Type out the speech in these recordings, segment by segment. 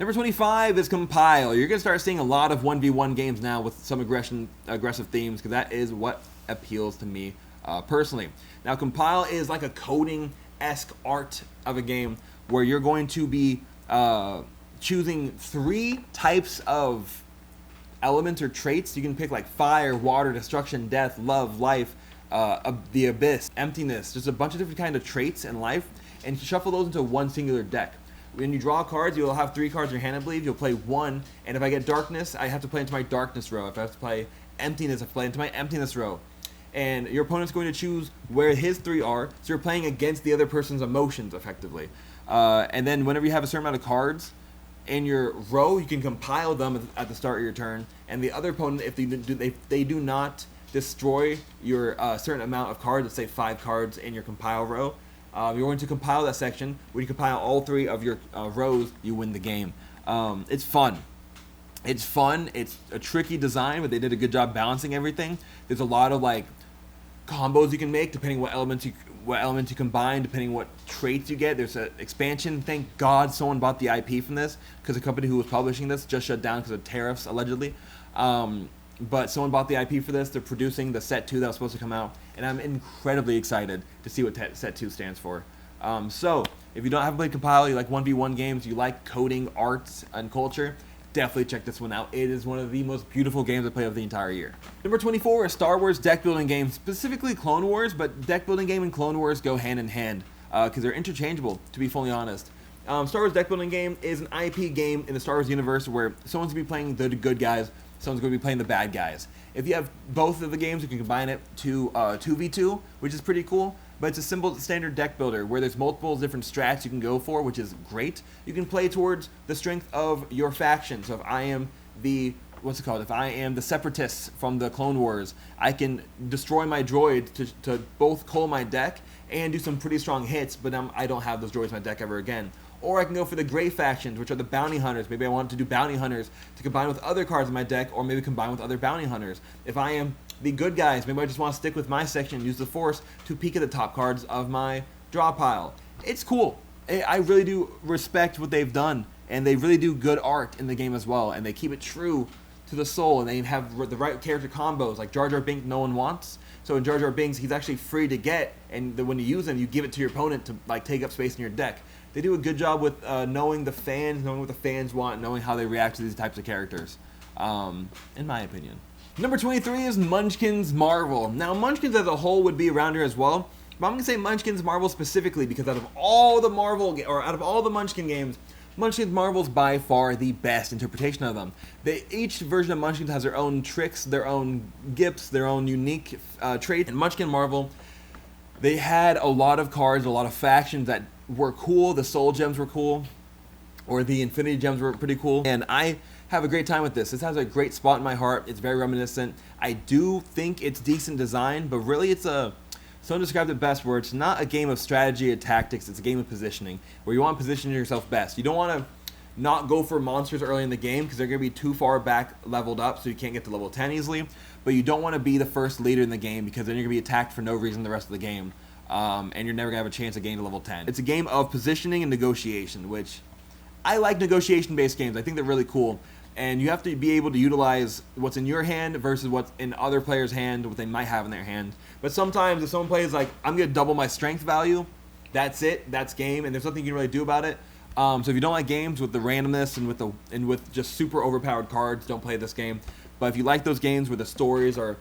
Number 25 is Compile. You're going to start seeing a lot of 1v1 games now with some aggressive themes, because that is what appeals to me personally. Now, Compile is like a coding-esque art of a game where you're going to be choosing 3 types of elements or traits. You can pick like fire, water, destruction, death, love, life, the abyss, emptiness, just a bunch of different kind of traits in life, and you shuffle those into one singular deck. When you draw cards, you'll have 3 cards in your hand, I believe. You'll play 1, and if I get darkness, I have to play into my darkness row. If I have to play emptiness, I play into my emptiness row. And your opponent's going to choose where his 3 are, so you're playing against the other person's emotions, effectively. And then whenever you have a certain amount of cards in your row, you can compile them at the start of your turn, and the other opponent, if they do not destroy your certain amount of cards, let's say 5 cards in your compile row, you're going to compile that section. When you compile all 3 of your rows, you win the game. It's fun. It's fun. It's a tricky design, but they did a good job balancing everything. There's a lot of like combos you can make depending what elements you combine, depending what traits you get. There's an expansion. Thank God someone bought the IP from this, because the company who was publishing this just shut down because of tariffs, allegedly. But someone bought the IP for this. They're producing the set 2 that was supposed to come out, and I'm incredibly excited to see what set 2 stands for. So if you haven't played Compile, you like 1v1 games, you like coding, arts, and culture, definitely check this one out. It is one of the most beautiful games I played of the entire year. Number 24 is Star Wars deck building game, specifically Clone Wars, but deck building game and Clone Wars go hand in hand because they're interchangeable, to be fully honest. Star Wars deck building game is an IP game in the Star Wars universe where someone's going to be playing the good guys, someone's going to be playing the bad guys. If you have both of the games, you can combine it to 2v2, which is pretty cool. But it's a simple standard deck builder where there's multiple different strats you can go for, which is great. You can play towards the strength of your faction. So if I am if I am the Separatists from the Clone Wars, I can destroy my droid to both cull my deck and do some pretty strong hits, but I don't have those droids in my deck ever again. Or I can go for the gray factions, which are the bounty hunters. Maybe I want to do bounty hunters to combine with other cards in my deck, or maybe combine with other bounty hunters. If I am the good guys, maybe I just want to stick with my section and use the Force to peek at the top cards of my draw pile. It's cool. I really do respect what they've done, and they really do good art in the game as well, and they keep it true to the soul, and they have the right character combos, like Jar Jar Binks no one wants. So in Jar Jar Binks, he's actually free to get, and when you use him, you give it to your opponent to like take up space in your deck. They do a good job with knowing the fans, knowing what the fans want, knowing how they react to these types of characters, in my opinion. Number 23 is Munchkin's Marvel. Now, Munchkins as a whole would be around here as well, but I'm going to say Munchkin's Marvel specifically because out of all the Munchkin games, Munchkin's Marvel is by far the best interpretation of them. Each version of Munchkins has their own tricks, their own gifts, their own unique traits. In Munchkin Marvel, they had a lot of cards, a lot of factions that were cool. The Soul Gems were cool, or the Infinity Gems were pretty cool, and I have a great time with this. This has a great spot in my heart. It's very reminiscent. I do think it's decent design, but really someone described it best where it's not a game of strategy or tactics, it's a game of positioning, where you want to position yourself best. You don't want to not go for monsters early in the game because they're going to be too far back leveled up, so you can't get to level 10 easily, but you don't want to be the first leader in the game because then you're going to be attacked for no reason the rest of the game, and you're never going to have a chance of getting to level 10. It's a game of positioning and negotiation, which I like negotiation-based games. I think they're really cool. And you have to be able to utilize what's in your hand versus what's in other players' hand, what they might have in their hand. But sometimes if someone plays like, I'm going to double my strength value, that's it, that's game, and there's nothing you can really do about it. So if you don't like games with the randomness and with just super overpowered cards, don't play this game. But if you like those games where the stories are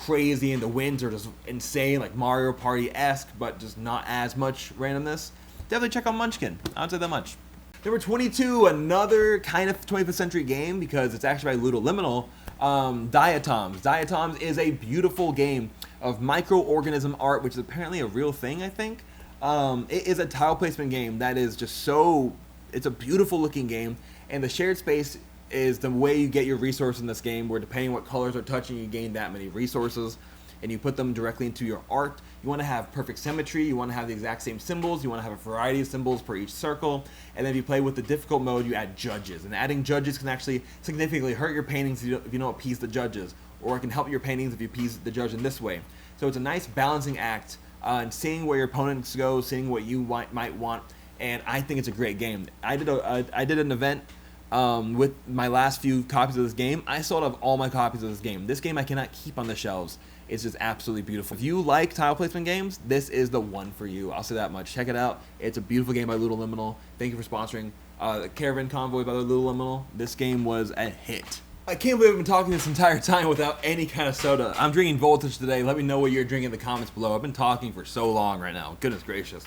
crazy and the wins are just insane, like Mario Party-esque, but just not as much randomness, definitely check out Munchkin. I would say that much. Number 22, another kind of 25th century game because it's actually by Ludo Liminal, Diatoms. Diatoms is a beautiful game of microorganism art, which is apparently a real thing, I think. It is a tile placement game that is just it's a beautiful looking game, and the shared space is the way you get your resources in this game, where depending on what colors are touching, you gain that many resources, and you put them directly into your art. You want to have perfect symmetry, you want to have the exact same symbols, you want to have a variety of symbols per each circle, and then if you play with the difficult mode, you add judges, and adding judges can actually significantly hurt your paintings if you don't appease the judges, or it can help your paintings if you appease the judge in this way. So it's a nice balancing act, and seeing where your opponents go, seeing what you might want, and I think it's a great game. I did an event with my last few copies of this game. I sold off all my copies of this game. This game I cannot keep on the shelves. It's just absolutely beautiful. If you like tile placement games, this is the one for you. I'll say that much. Check it out. It's a beautiful game by Little Liminal. Thank you for sponsoring the Caravan Convoy by Little Liminal. This game was a hit. I can't believe I've been talking this entire time without any kind of soda. I'm drinking Voltage today. Let me know what you're drinking in the comments below. I've been talking for so long right now. Goodness gracious.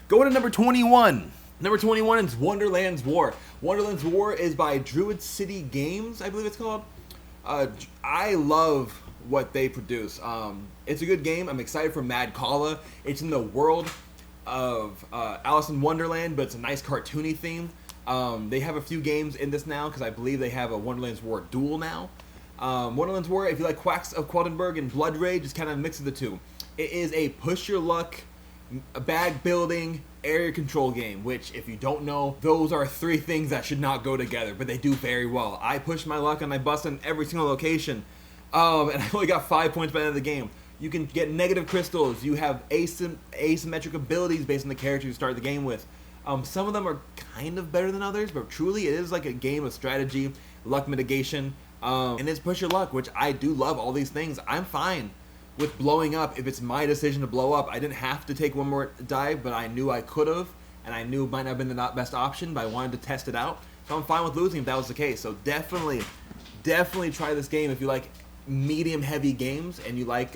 Going to number 21. Number 21 is Wonderland's War. Wonderland's War is by Druid City Games, I believe it's called. I love what they produce. It's a good game. I'm excited for Mad Kala. It's in the world of Alice in Wonderland, but it's a nice cartoony theme. They have a few games in this now because I believe they have a Wonderland's War duel now. Wonderland's War, if you like Quacks of Quedlinburg and Blood Rage, just kind of mix of the two. It is a push your luck, bag building, area control game, which if you don't know, those are three things that should not go together, but they do very well. I push my luck and I bust in every single location, and I only got 5 points by the end of the game. You can get negative crystals. You have asymmetric abilities based on the character you start the game with. Some of them are kind of better than others, but truly it is like a game of strategy, luck mitigation, and it's push your luck, which I do love all these things. I'm fine with blowing up if it's my decision to blow up. I didn't have to take one more dive, but I knew I could have, and I knew it might not have been the not best option, but I wanted to test it out. So I'm fine with losing if that was the case. So definitely try this game if you like medium heavy games and you like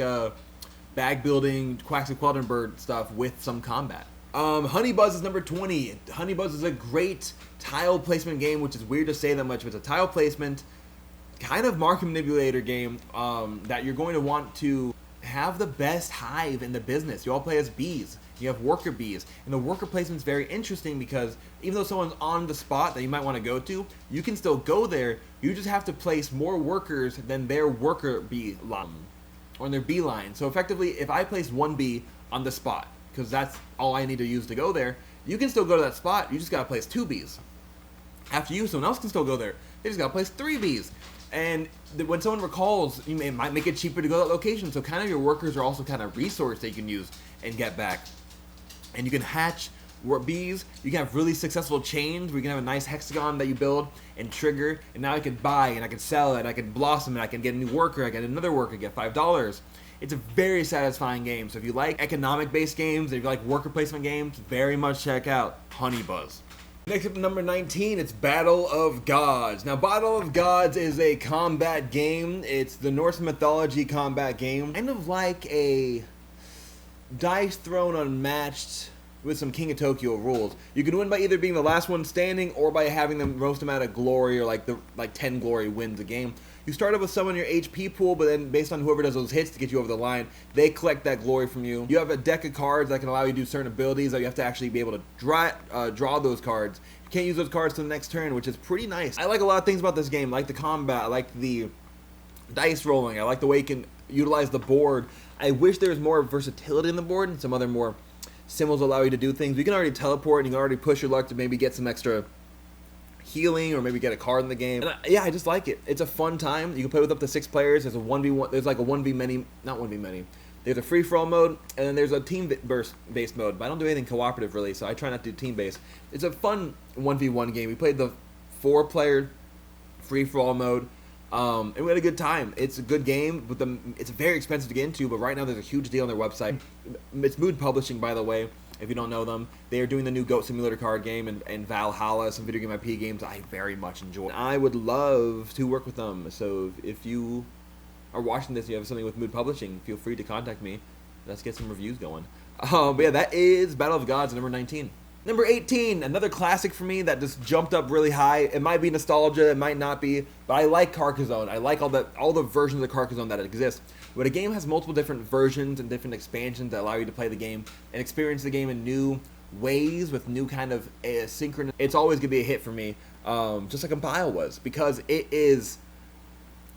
bag building, Quacks of Quedlinburg stuff with some combat. Honey Buzz is number 20. Honey Buzz is a great tile placement game, which is weird to say that much, but it's a tile placement kind of market manipulator game that you're going to want to have the best hive in the business. You all play as bees. You have worker bees. And the worker placement is very interesting because even though someone's on the spot that you might want to go to, you can still go there. You just have to place more workers than their worker bee line, or their bee line. So effectively, if I place one bee on the spot, because that's all I need to use to go there, you can still go to that spot. You just got to place 2 bees. After you, someone else can still go there. They just got to place 3 bees. And when someone recalls, it might make it cheaper to go to that location. So kind of your workers are also kind of resource that you can use and get back. And you can hatch bees. You can have really successful chains where you can have a nice hexagon that you build and trigger. And now I can buy and I can sell it. And I can blossom and I can get a new worker. I get another worker, get $5. It's a very satisfying game. So if you like economic-based games, if you like worker placement games, very much check out Honey Buzz. Next up, number 19, it's Battle of Gods. Now, Battle of Gods is a combat game. It's the Norse mythology combat game. Kind of like a Dice Throne Unmatched with some King of Tokyo rules. You can win by either being the last one standing or by having the most amount of glory, or like 10 glory wins the game. You start off with someone in your HP pool, but then based on whoever does those hits to get you over the line, they collect that glory from you. You have a deck of cards that can allow you to do certain abilities that you have to actually be able to draw those cards. You can't use those cards to the next turn, which is pretty nice. I like a lot of things about this game. I like the combat, I like the dice rolling, I like the way you can utilize the board. I wish there was more versatility in the board and some other more symbols allow you to do things. You can already teleport and you can already push your luck to maybe get some extra healing or maybe get a card in the game. And I just like it. It's a fun time. You can play with up to 6 players. There's a 1v1. There's like a 1v many, not 1v many. There's a free-for-all mode, and then there's a team-based mode. But I don't do anything cooperative really, so I try not to do team-based. It's a fun 1v1 game. We played the 4-player free-for-all mode, and we had a good time. It's a good game, but it's very expensive to get into. But right now there's a huge deal on their website. It's Mood Publishing, by the way. If you don't know them, they are doing the new Goat Simulator card game and Valhalla, some video game IP games I very much enjoy. I would love to work with them, so if you are watching this and you have something with Mood Publishing, feel free to contact me. Let's get some reviews going. But yeah, that is Battle of Gods, number 19. Number 18, another classic for me that just jumped up really high. It might be nostalgia, it might not be, but I like Carcassonne. I like all the versions of Carcassonne that exist. But a game has multiple different versions and different expansions that allow you to play the game and experience the game in new ways with new kind of asynchronous. It's always going to be a hit for me, just like Compile was, because it is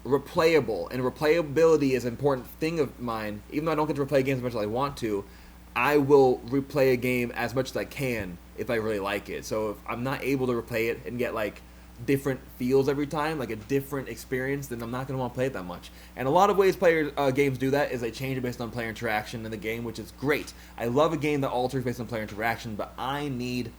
replayable, and replayability is an important thing of mine. Even though I don't get to replay games as much as I want to, I will replay a game as much as I can if I really like it. So if I'm not able to replay it and get like different feels every time, like a different experience, then I'm not going to want to play it that much. And a lot of ways games do that is they change it based on player interaction in the game, which is great. I love a game that alters based on player interaction, but I need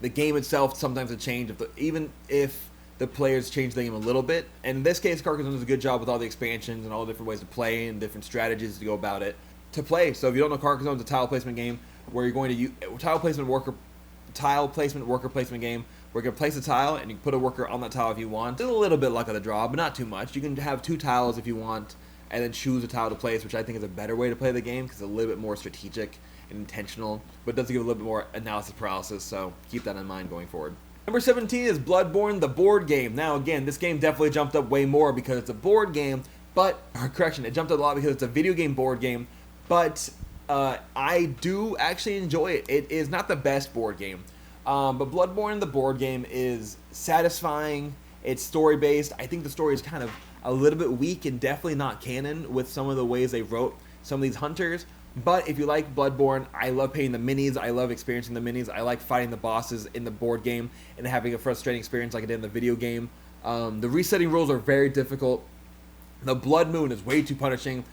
the game itself sometimes a change, even if the players change the game a little bit. And in this case, Carcassonne does a good job with all the expansions and all the different ways to play and different strategies to go about it to play. So if you don't know, Carcassonne is a tile placement game where you're going to use tile placement worker placement game where you can place a tile and you can put a worker on that tile if you want. There's a little bit of luck of the draw, but not too much. You can have 2 tiles if you want and then choose a tile to place, which I think is a better way to play the game because it's a little bit more strategic and intentional, but it does give a little bit more analysis paralysis, so keep that in mind going forward. Number 17 is Bloodborne, the board game. Now again, this game definitely jumped up way more because it's a board game, it jumped up a lot because it's a video game board game, but I do actually enjoy it. It is not the best board game, but Bloodborne, the board game, is satisfying. It's story-based. I think the story is kind of a little bit weak and definitely not canon with some of the ways they wrote some of these hunters. But if you like Bloodborne, I love playing the minis. I love experiencing the minis. I like fighting the bosses in the board game and having a frustrating experience like I did in the video game. The resetting rules are very difficult. The Blood Moon is way too punishing.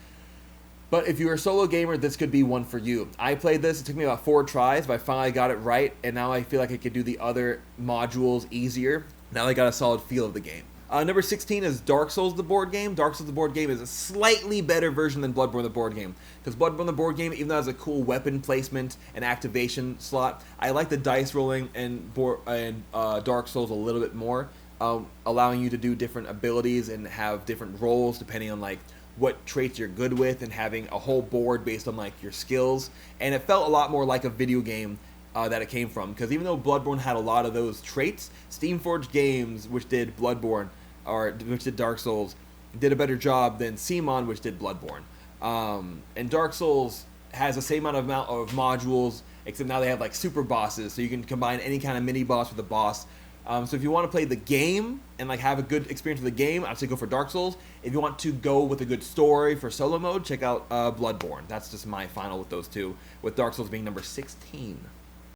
But if you're a solo gamer, this could be one for you. I played this. It took me about 4 tries, but I finally got it right. And now I feel like I could do the other modules easier. Now I got a solid feel of the game. Number 16 is Dark Souls, the board game. Dark Souls, the board game, is a slightly better version than Bloodborne, the board game. Because Bloodborne, the board game, even though it has a cool weapon placement and activation slot, I like the dice rolling in Dark Souls a little bit more, allowing you to do different abilities and have different roles depending on like what traits you're good with, and having a whole board based on like your skills. And it felt a lot more like a video game that it came from, because even though Bloodborne had a lot of those traits, Steamforged Games, which did Bloodborne, or which did Dark Souls, did a better job than CMON, which did Bloodborne. And Dark Souls has the same amount of modules, except now they have like super bosses, so you can combine any kind of mini boss with a boss. So if you want to play the game and like have a good experience with the game, I'd say go for Dark Souls. If you want to go with a good story for solo mode, check out Bloodborne. That's just my final with those two, with Dark Souls being number 16.